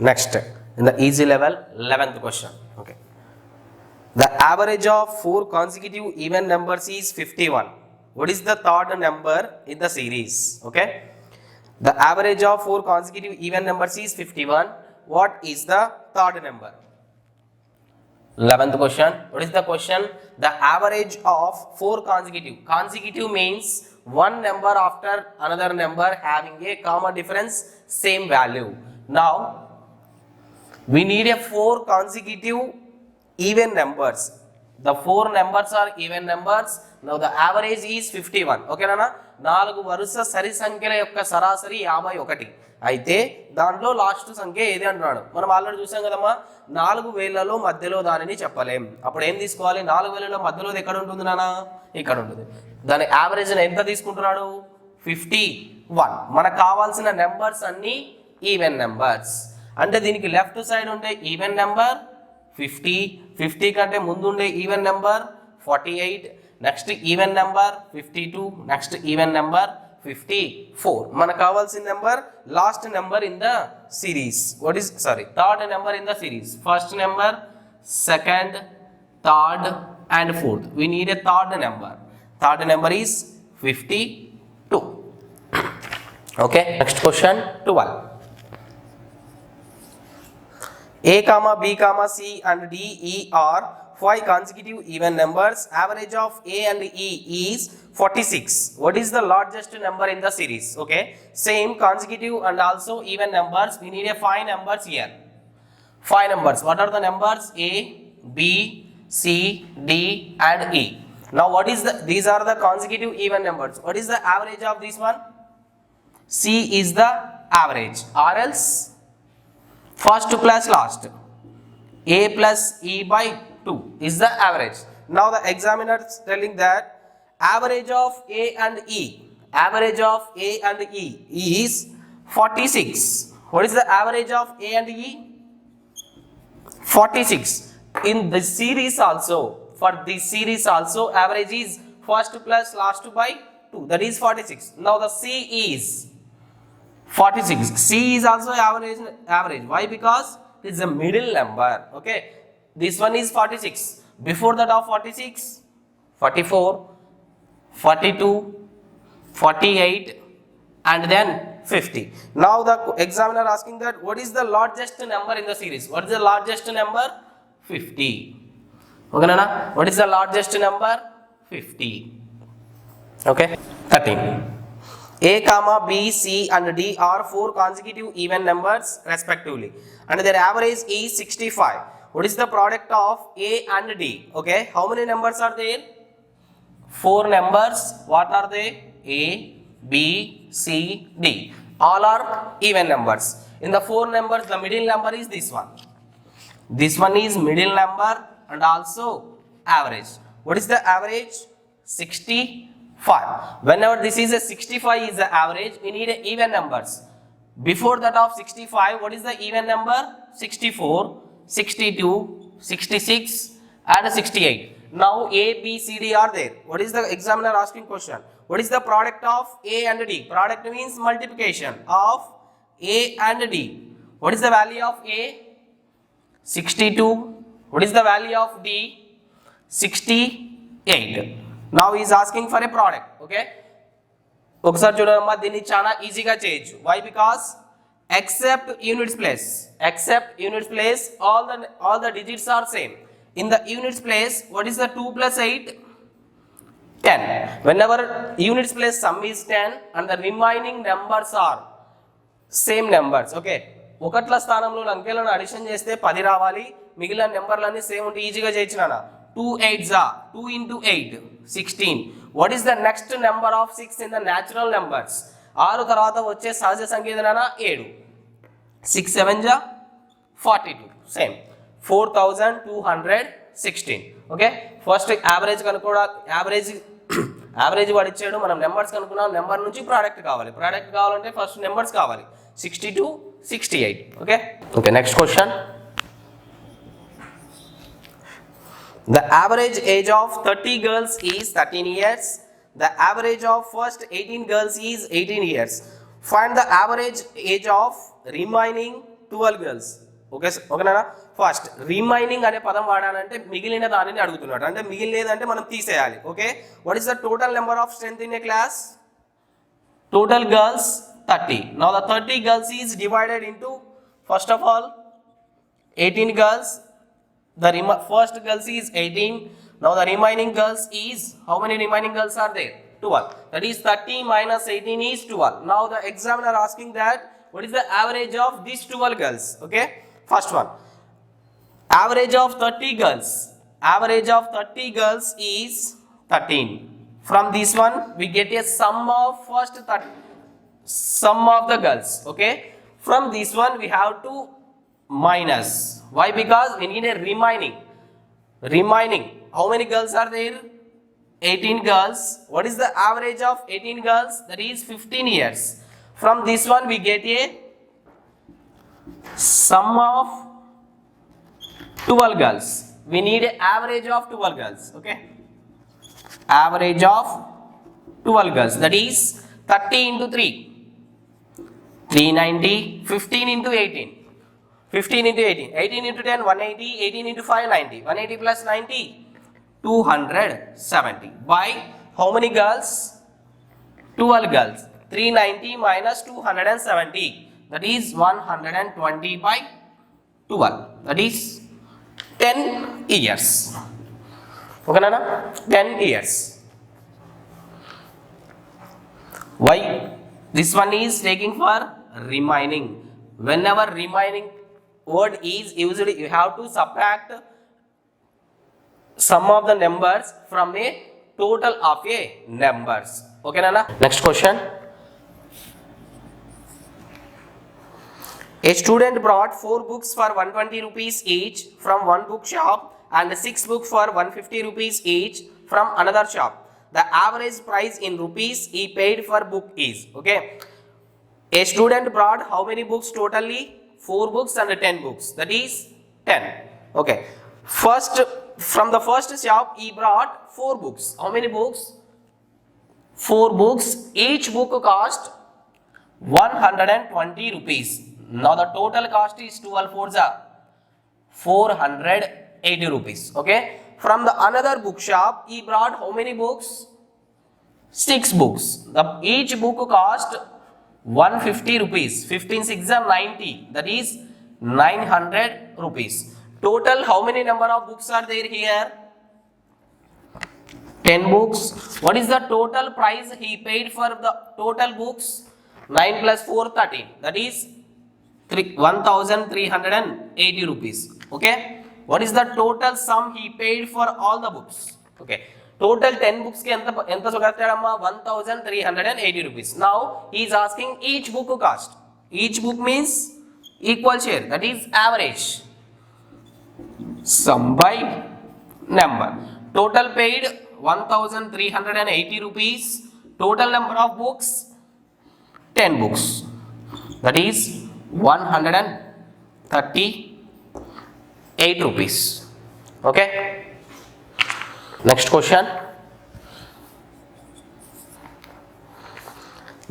Next, in the easy level, 11th question. Okay. The average of 4 consecutive even numbers is 51. What is the third number in the series? Okay. The average of 4 consecutive even numbers is 51. What is the third number? 11th question. What is the question? The average of 4 consecutive. Consecutive means one number after another number having a common difference, same value. Now, we need a 4 consecutive even numbers. The 4 numbers are even numbers. Now the average is 51. Okay nana? 4 వరుస సరి సంఖ్యల యొక్క సరాసరి 51. అయితే దాంట్లో last సంఖ్య ఏది అంటున్నాడు. మనం ఆల్రెడీ చూసాం కదమ్మా, 4 వేలలో మధ్యలో దానిని చెప్పలేం. అప్పుడు ఏం తీసుకోవాలి? 4 వేలలో మధ్యలో ఎక్కడ ఉంటుంది నాన్న? ఇక్కడ ఉంటుంది. దాని యావరేజ్ ఎంత తీసుకుంటున్నాడు? 51. మనకు కావాల్సిన నెంబర్స్ అన్ని ఈవెన్ నెంబర్స్. అంటే దీనికి లెఫ్ట్ సైడ్ ఉండే ఈవెన్ నెంబర్ 50, 50 కంటే ముందు ఉండే even number 48, next even number 52, next even number 54. మనకు కావాల్సిన number last number in the series. Third number in the series. First number, second, third and fourth. We need a third number. Third number is 52. Okay, next question 12. A comma B comma C and D E are 5 consecutive even numbers. Average of A and E is 46. What is the largest number in the series? Okay, same consecutive and also even numbers. We need a 5 numbers here. 5 numbers. What are the numbers? A, B, C, D and E. Now what is the? These are the consecutive even numbers. What is the average of this one? C is the average, or else first plus last. A plus E by 2 is the average. Now the examiner is telling that average of A and E, average of A and E is 46. What is the average of A and E? 46. In this series also, for this series also, average is first plus last by 2, that is 46. Now the C is 46. C is also average. Why? Because it is a middle number. Okay, this one is 46. Before that of 46, 44, 42, 48 and then 50. Now the examiner asking that what is the largest number in the series? What is the largest number? 50. Okay nana? What is the largest number? 50. Okay, 13. A comma B, C and D are 4 consecutive even numbers respectively and their average is 65. What is the product of A and D? Okay, how many numbers are there? 4 numbers. What are they? A, B, C, D. All are even numbers. In the 4 numbers, the middle number is this one. This one is middle number and also average. What is the average? 65. Whenever this is a 65 is the average, we need even numbers. Before that of 65, what is the even number? 64, 62, 66 and 68. Now A, B, C, D are there. What is the examiner asking question? What is the product of A and D? Product means multiplication of A and D. What is the value of A? 62. What is the value of D? 68. Now he is asking for a product. Okay, ఒకసారి చూడమ్మా, దీన్ని చాలా ఈజీగా చేయొచ్చు. Why? Because except units place, all the digits are same. In the units place, what is the 2 plus 8? 10. Whenever units place sum is 10 and the remaining numbers are same numbers. Okay, ఒకట్ల స్థానంలో అంకెలను addition చేస్తే 10 రావాలి, మిగిలిన నెంబర్లన్నీ same ఉంటే ఈజీగా చేయొచ్చు నాన్న. 2 8s are 2 into 8 16. What is the next number of 6 in the natural numbers? 6 తర్వాత వచ్చే సహజ సంఖ్య ఏదైనా 7. 6 7s are 42. Same 4216. Okay, first average కనుక్కోవడా, యావరేజ్ వాడు ఇచ్చాడు, మనం నెంబర్స్ కనుక్కున్నాం. నెంబర్ నుంచి ప్రోడక్ట్ కావాలంటే ఫస్ట్ నెంబర్స్ కావాలి. 62 68. Okay, next question. The average age of 30 girls is 13 years. The average of first 18 girls is 18 years. Find the average age of remaining 12 girls. ఓకేనా? First remaining అనే పదం వాడాలంటే మిగిలిన దానిని అడుగుతున్నాడు, అంటే మిగిలినదంటే మనం తీసేయాలి. Okay, what is the total number of strength in a class? Total girls 30. Now the 30 girls is divided into, first of all, 18 girls. The first girls is 18. Now the remaining girls is, how many remaining girls are there? 12. That is 30 minus 18 is 12. Now the examiner asking that what is the average of these 12 girls? Okay, first one, average of 30 girls. Average of 30 girls is 13. From this one we get a sum of first 30, sum of the girls. Okay, from this one we have to minus. Why? Because we need a remaining. How many girls are there? 18 girls. What is the average of 18 girls? That is 15 years. From this one we get a sum of 12 girls. We need an average of 12 girls. Okay, average of 12 girls, that is 30 into 3, 390, 15 into 18, 15 into 18, 18 into 10, 180, 18 into 5, 90, 180 plus 90, 270. By how many girls? 12 girls. 390 minus 270, that is 120 by 12, that is 10 years. Okay, Nana? 10 years. Why? This one is taking for remaining. Whenever remaining word is used, you have to subtract sum of the numbers from a total of a numbers. Okay, Nana? Next question. A student brought 4 books for 120 rupees each from one book shop and 6 books for 150 rupees each from another shop. The average price in rupees he paid for book is. Okay, a student brought how many books totally? 4 books and 10 books, that is 10. Okay, first, from the first shop he brought 4 books. How many books? 4 books. Each book cost 120 rupees. Now the total cost is 12 fours are 480 rupees. Okay, from the another bookshop he brought how many books? 6 books. Each book cost 150 rupees. 15 6 are 90, that is 900 rupees. Total how many number of books are there here? 10 books. What is the total price he paid for the total books? 9 plus 4 13, that is 1380 rupees. Okay, what is the total sum he paid for all the books? Okay, total 10 books ki enta sogatadamma 1380 rupees. Now he is asking each book cost. Each book means equal share, that is average, sum by number. Total paid 1380 rupees. Total number of books 10 books, that is 138 rupees. Okay, next question.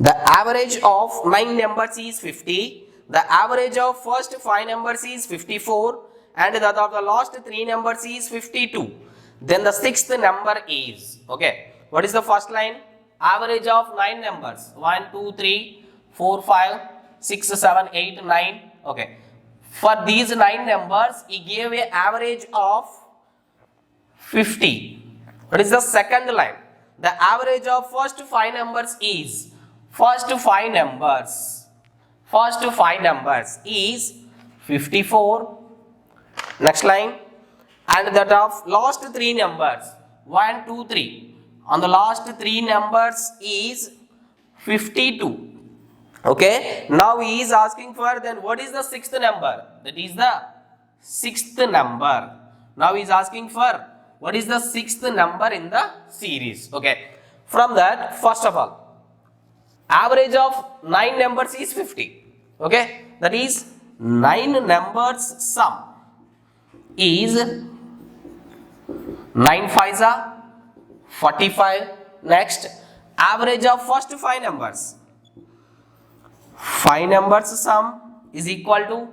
The average of 9 numbers is 50. The average of first 5 numbers is 54 and that of the last 3 numbers is 52. Then the 6th number is. Okay, what is the first line? Average of 9 numbers, 1 2 3 4 5 6 7 8 9. Okay, for these 9 numbers he gave a average of 50. What is the second line? The average of first 5 numbers is, first 5 numbers is 54. Next line, and that of last 3 numbers 1 2 3, on the last 3 numbers is 52. Okay, now he is asking for, then what is the 6th number? That is the 6th number. Now he is asking for what is the 6th number in the series. Okay, from that, first of all, average of 9 numbers is 50. Okay, that is 9 numbers sum is 9 5s are 45. Next, average of first 5 numbers. 5 numbers sum is equal to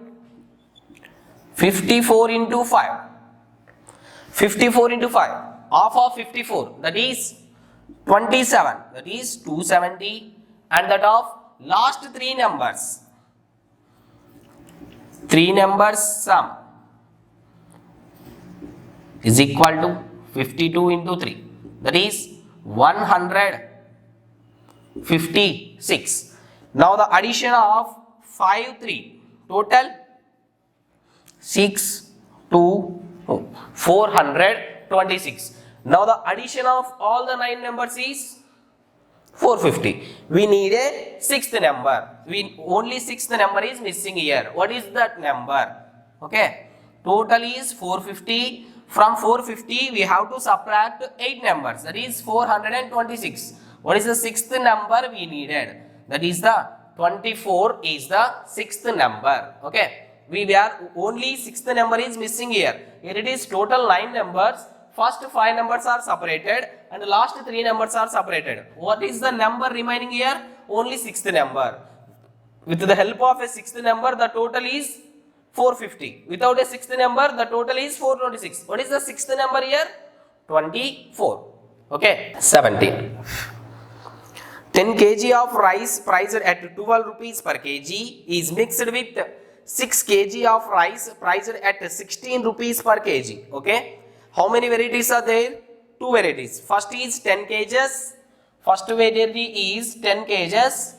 54 into 5. 54 into 5. Half of 54, that is 27. That is 270. And that of last 3 numbers. 3 numbers sum is equal to 52 into 3. That is 156. Now the addition of 5, 3. Total 6, 2, 426. Now the addition of all the 9 numbers is 450. We need a 6th number. Only 6th number is missing here. What is that number? Okay. Total is 450. From 450 we have to subtract 8 numbers. That is 426. What is the 6th number we needed? That is the 24 is the 6th number. Okay. We are only 6th number is missing here. Here it is total 9 numbers. First 5 numbers are separated and the last 3 numbers are separated. What is the number remaining here? Only 6th number. With the help of a 6th number, the total is 450. Without a 6th number, the total is 426. What is the 6th number here? 24. Okay. 17. 10 kg of rice priced at 12 rupees per kg is mixed with 6 kg of rice priced at 16 rupees per kg. Okay. How many varieties are there? 2 varieties. First is 10 kgs. First variety is 10 kgs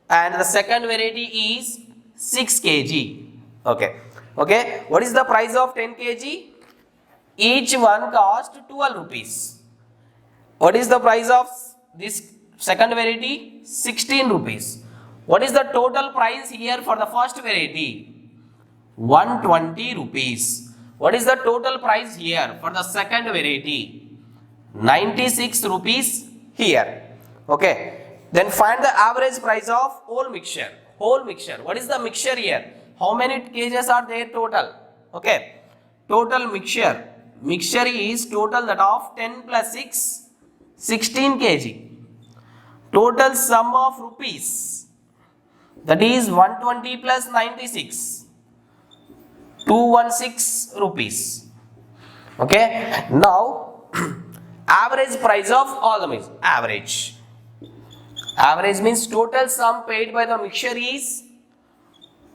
and the second variety is 6 kg. Okay. Okay. What is the price of 10 kg? Each one cost 12 rupees. What is the price of this second variety? 16 rupees. What is the total price here for the first variety? 120 rupees. What is the total price here for the second variety? 96 rupees here. Okay. Then find the average price of whole mixture. Whole mixture. What is the mixture here? How many kgs are there total? Okay. Total mixture. Mixture is total that of 10 plus 6, 16 kg. Total sum of rupees. That is 120 plus 96. 216 rupees. Okay. Now average price of all the mix. Average. Average means total sum paid by the mixture is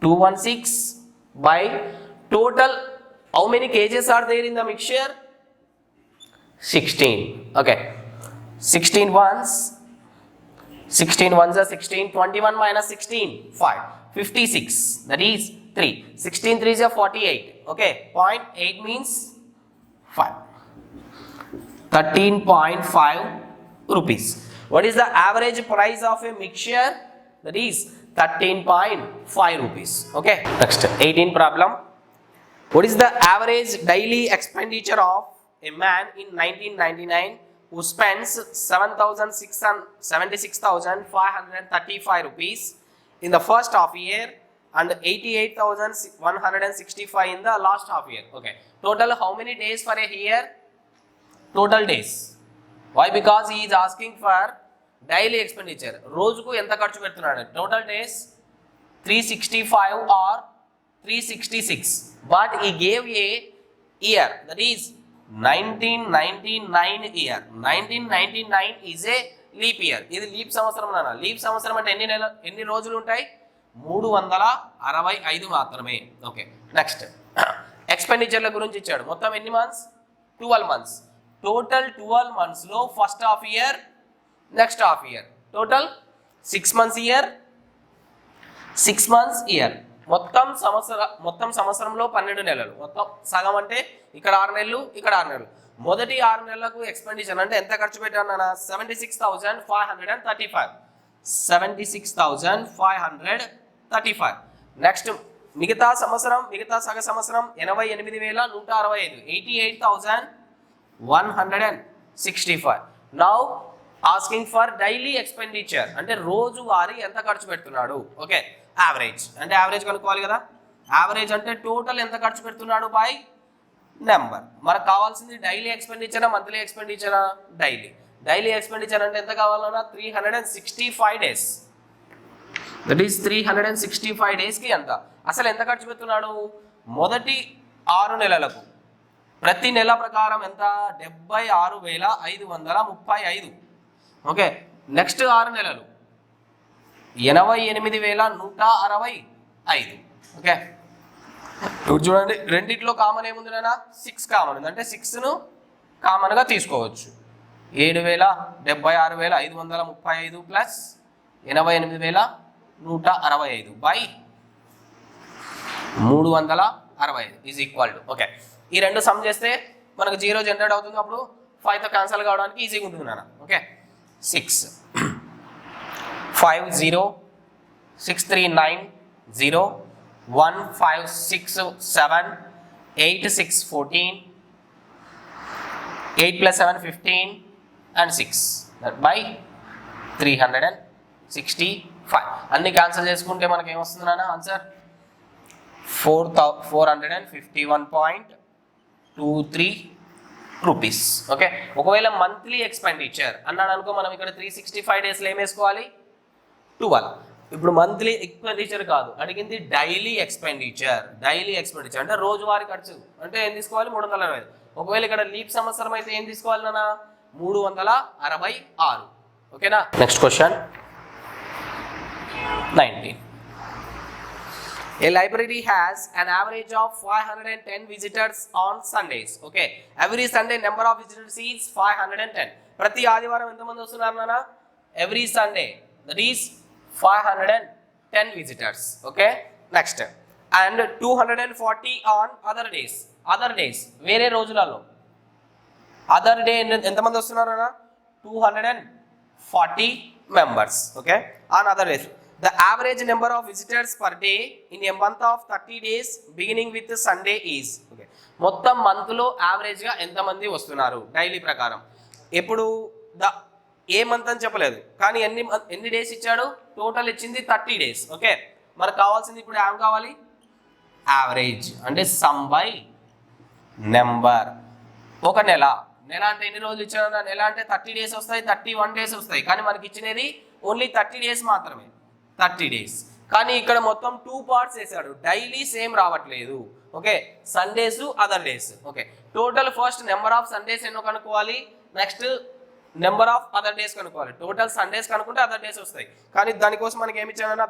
216 by total. How many kgs are there in the mixture? 16. Okay. 16 ones. 16 ones are 16. 21 minus 16. 5. 56. That is 3. 16 3s are 48. Okay. 0.8 means 5. 13.5 rupees. What is the average price of a mixture? That is 13.5 rupees. Okay. Next 18 problem. What is the average daily expenditure of a man in 1999 who spends 76,535 rupees in the first half year and 88,165 in the last half year? Okay. Total how many days for a year? Total days. Why? Because he is asking for daily expenditure. రోజుకు ఎంత ఖర్చు పెడుతున్నాడు? Total days 365 or 366. But he gave a year, that is 1999 year. 1999 is a leap year. ఇది leap సంవత్సరం నాన్న. Leap సంవత్సరం అంటే ఎన్ని రోజులు ఉంటాయి? 365 మాత్రమే. ఓకే. నెక్స్ట్ ఎక్స్పెండిచర్ల గురించి ఇచ్చాడు. మొత్తం ఎన్ని మంత్స్? 12 మంత్స్. టోటల్ 12 మంత్స్ లో first half year, next half year. Total 6 months year, 6 months year. మొత్తం సంవత్సరంలో 12 నెలలు. మొత్తం సగం అంటే ఇక్కడ 6 నెలలు, ఇక్కడ 6 నెలలు. మొదటి 6 నెలలకు ఎక్స్పెండిచర్ అంటే ఎంత ఖర్చు పెట్టాను? 76,535. 76,535. నెక్స్ట్ మిగతా సగ సంవత్సరం 88,165. 88,165. Now asking for daily expenditure అంటే రోజువారీ ఎంత ఖర్చు పెడుతున్నాడు. ఓకే. యావరేజ్ అంటే యావరేజ్ కనుక్కోవాలి కదా. యావరేజ్ అంటే టోటల్ ఎంత ఖర్చు పెడుతున్నాడు బై నెంబర్. మనకు కావాల్సింది డైలీ ఎక్స్పెండిచరా, మంత్లీ ఎక్స్పెండిచరా? డైలీ. డైలీ ఎక్స్పెండిచర్ అంటే ఎంత కావాలన్నా 365 డేస్. దట్ ఈస్ 365 డేస్కి ఎంత, అసలు ఎంత ఖర్చు పెడుతున్నాడు? మొదటి 6 నెలలకు ప్రతి నెల ప్రకారం ఎంత 76,535. ఓకే, నెక్స్ట్ 6 నెలలు 88,165. ఓకే, ఇప్పుడు చూడండి రెండిట్లో కామన్ ఏముంది నాన్న 6 కామన్ ఉంది అంటే 6ను కామన్గా తీసుకోవచ్చు. 76,535 plus 88,165 by 365 is equal to. Okay, ఈ రెండు సమ్ చేస్తే మనకు 0 జనరేట్ అవుతుంది. అప్పుడు 5తో క్యాన్సల్ కావడానికి ఈజీగా ఉంటుంది నాన్న. Okay, 6 5 0 6 3 9 0 1 5 6 7 8 6 14 8 plus 7 15 and 6 that by 365. అన్ని క్యాన్సిల్ చేసుకుంటే మనకి ఏమొస్తుంది నాన్న ఆన్సర్ 451.23 రూపీస్. ఓకే, ఒకవేళ మంత్లీ ఎక్స్పెండిచర్ అన్నాడు అనుకో, మనం ఇక్కడ 365 డేస్లో ఏం వేసుకోవాలి 12. ఇప్పుడు మంత్లీ ఎక్స్పెండిచర్ కాదు అడిగింది, డైలీ ఎక్స్పెండిచర్. డైలీ ఎక్స్పెండిచర్ అంటే రోజువారీ ఖర్చు అంటే ఏం తీసుకోవాలి 365. ఒకవేళ ఇక్కడ లీప్ సంవత్సరం అయితే ఏం తీసుకోవాలి నాన్న 366. ఓకేనా, next question 19. A library has an average of 510 visitors on Sundays. Okay, every Sunday number of visitors is 510. ప్రతి ఆదివారం ఎంతమంది వస్తున్నారు నాన్న? Every Sunday that is 510 visitors. Okay, next and 240 on other days. Other days వేరే రోజులలో other day ఎంతమంది వస్తున్నారు అన్న 240 members. Okay, on other days the average number of visitors per day in a month of 30 days beginning with Sunday is. Okay, మొత్తం మంత్లో యావరేజ్గా ఎంతమంది వస్తున్నారు డైలీ ప్రకారం. ఎప్పుడు ఏ మంత్ అని చెప్పలేదు కానీ ఎన్ని డేస్ ఇచ్చాడు, టోటల్ ఇచ్చింది 30 days. ఓకే, మనకు కావాల్సింది ఇప్పుడు ఏం కావాలి యావరేజ్ అంటే సమ్ బై నెంబర్. ఒక నెల అంటే ఎన్ని రోజులు ఇచ్చాడు? నెల అంటే 30 days వస్తాయి, 31 days వస్తాయి, కానీ మనకి ఇచ్చినది ఓన్లీ 30 days మాత్రమే, 30 days. కానీ ఇక్కడ మొత్తం 2 parts వేసాడు, డైలీ సేమ్ రావట్లేదు. Okay, Sundays other days. Okay, total first number of Sundays ఎన్నో కనుక్కోవాలి, next number of other days కనుక్కోవాలి. టోటల్ సండేస్ కనుక్కుంటే అదర్ డేస్ వస్తాయి, కానీ దానికోసం మనకి ఏమి ఇచ్చాడన్నా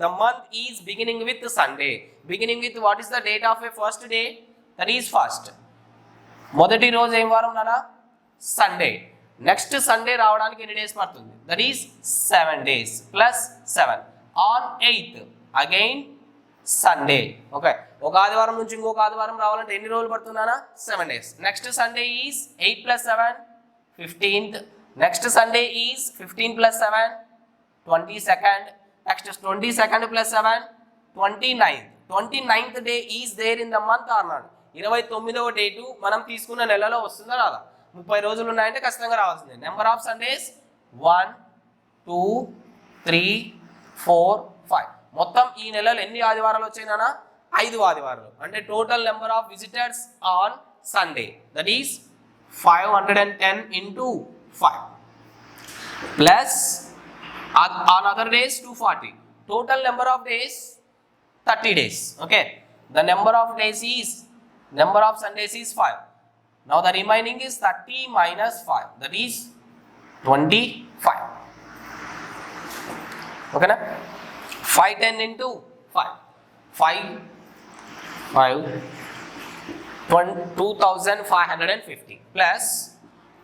the month is beginning with Sunday. Beginning with what is the date of a first day, that is first. మొదటి రోజు ఏం వారం నాన్న సండే. నెక్స్ట్ సండే రావడానికి ఎన్ని డేస్ పడుతుంది, that is 7 days plus 7 on 8th again Sunday. Okay, ఒక ఆదివారం నుంచి ఇంకొక ఆదివారం రావాలంటే ఎన్ని రోజులు పడుతుందా 7 days. Next Sunday is 8 plus 7 15th. Next Sunday is 15 plus 7 22nd. Next 22nd plus 7 29th. 29th day is there in the month అన్నాడు. 29వ డేటు మనం తీసుకున్న నెలలో వస్తుందా రాదా? 30 రోజులు ఉన్నాయంటే ఖచ్చితంగా రావాల్సిందే. Number of Sundays 1 2 3 4 5. మొత్తం ఈ నెలలో ఎన్ని ఆదివారాలు వచ్చాయినా 5 ఆదివారాలు. అంటే total number of visitors on Sunday that is 510 into 5 plus on other days 240. Total number of days 30 days. Okay, the number of days is number of Sundays is 5. Now the remaining is 30 minus 5 that is 25. Okay na, 510 into 5 2550 plus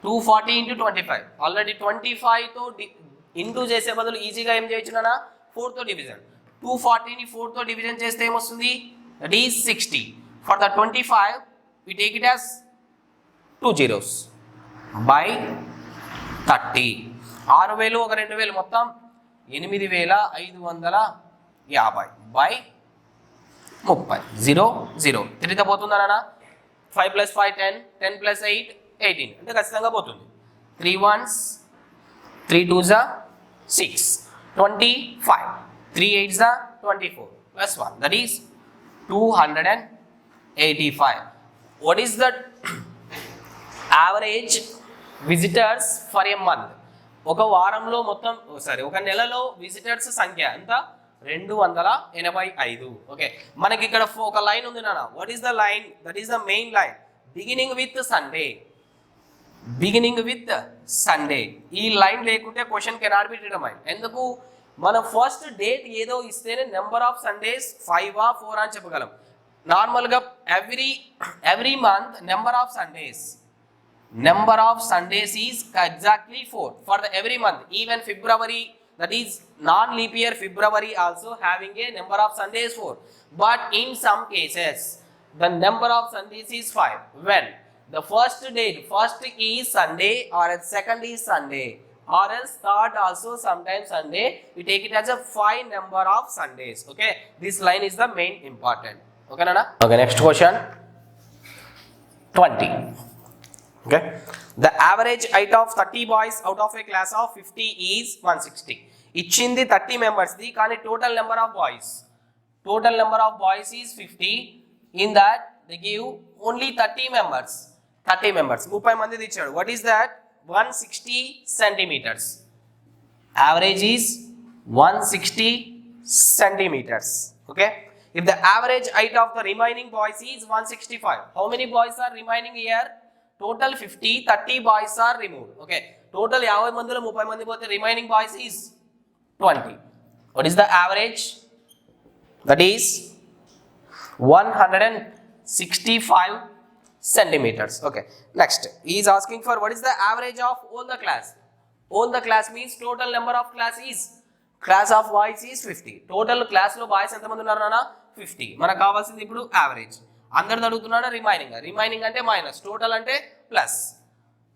240 into 25. Already 25తో into చేసే బదులు ఈజీగా ఏం చేయొచ్చు నాన్న 4తో division. 240ని 4తో division చేస్తే ఏమొస్తుంది, that is 60. For the 25 we take it as 2 zeros by 30. 6000 ఒక 2000 మొత్తం 8550 by 30 0 0 తిరిగితే పోతుందా నాన్న. 5 plus 5 10 10 plus 8 18 అంటే ఖచ్చితంగా పోతుంది. 3 ones 3 twos 6 25 3 8s 24 plus 1 that is 285. What is the average visitors for a month? ఒక వారంలో మొత్తం ఒక నెలలో విజిటర్స్ సంఖ్య ఎంత 285. ఓకే, మనకి ఇక్కడ ఒక లైన్ ఉంది నాన్న. What is the line? That is the main line beginning with Sunday. Beginning with Sunday ఈ లైన్ లేకుంటే క్వశ్చన్ కెనాట్ బి డిటర్మైన్. ఎందుకు? మనం ఫస్ట్ డేట్ ఏదో ఇస్తేనే నెంబర్ ఆఫ్ సండేస్ 5 or 4 అని చెప్పగలం. నార్మల్గా every month number of Sundays is exactly 4 for the every month. Even February, that is non-leap year February also having a number of Sundays 4, but in some cases the number of Sundays is 5 when the first is Sunday or else second is Sunday or else third also sometimes Sunday. We take it as a 5 number of Sundays. Okay, this line is the main important. Okay nana? Okay, next question 20. Okay, the average height of 30 boys out of a class of 50 is 160. ఇచ్చింది 30 members the, కానీ total number of boys is 50. In that they give only 30 members. 30 మందిది ఇచ్చాడు. What is that? 160 centimeters. Average is 160 centimeters. Okay, if the average height of the remaining boys is 165, how many boys are remaining here? Total 50, 30 boys are removed. Okay, total 50 మందిలో 30 మంది పోతే remaining boys is 20. What is the average? That is 165 centimeters. Okay, next he is asking for what is the average of all the class. All the class means total number of class of boys is 50. Total class లో boys ఎంత మంది ఉన్నారు నాన్న? 50. మనకు కావాల్సింది ఇప్పుడు average. అందరిది అడుగుతున్నాడా? Remaining అంటే మైనస్, టోటల్ అంటే plus.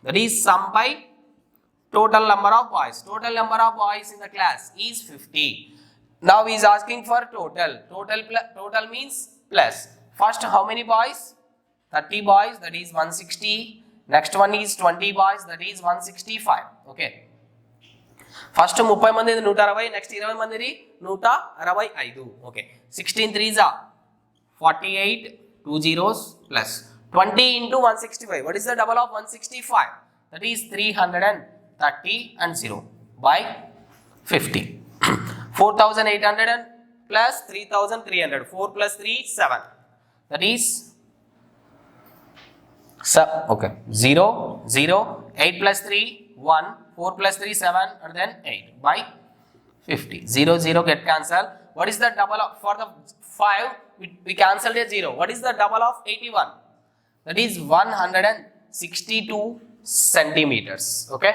That is sum by total number of boys. Total number of boys in the class is 50. Now he is asking for total means plus. First how many boys? 30 boys, that is 160. Next one is 20 boys, that is 165. Okay, first 30 మందిది 160, next 20 మందిది 165. Okay, 16 3s are 48, 2 zeros plus 20 into 165. What is the double of 165? That is 330 and 0 by 50. 4800 and plus 3300. 4 plus 3 7. That is okay, 0 0. 8 plus 3 1. 4 plus 3 7 and then 8 by 50. 0 0 get cancelled. What is the double of, for the 5 we cancelled a 0. What is the double of 81? That is 162 centimeters. Okay.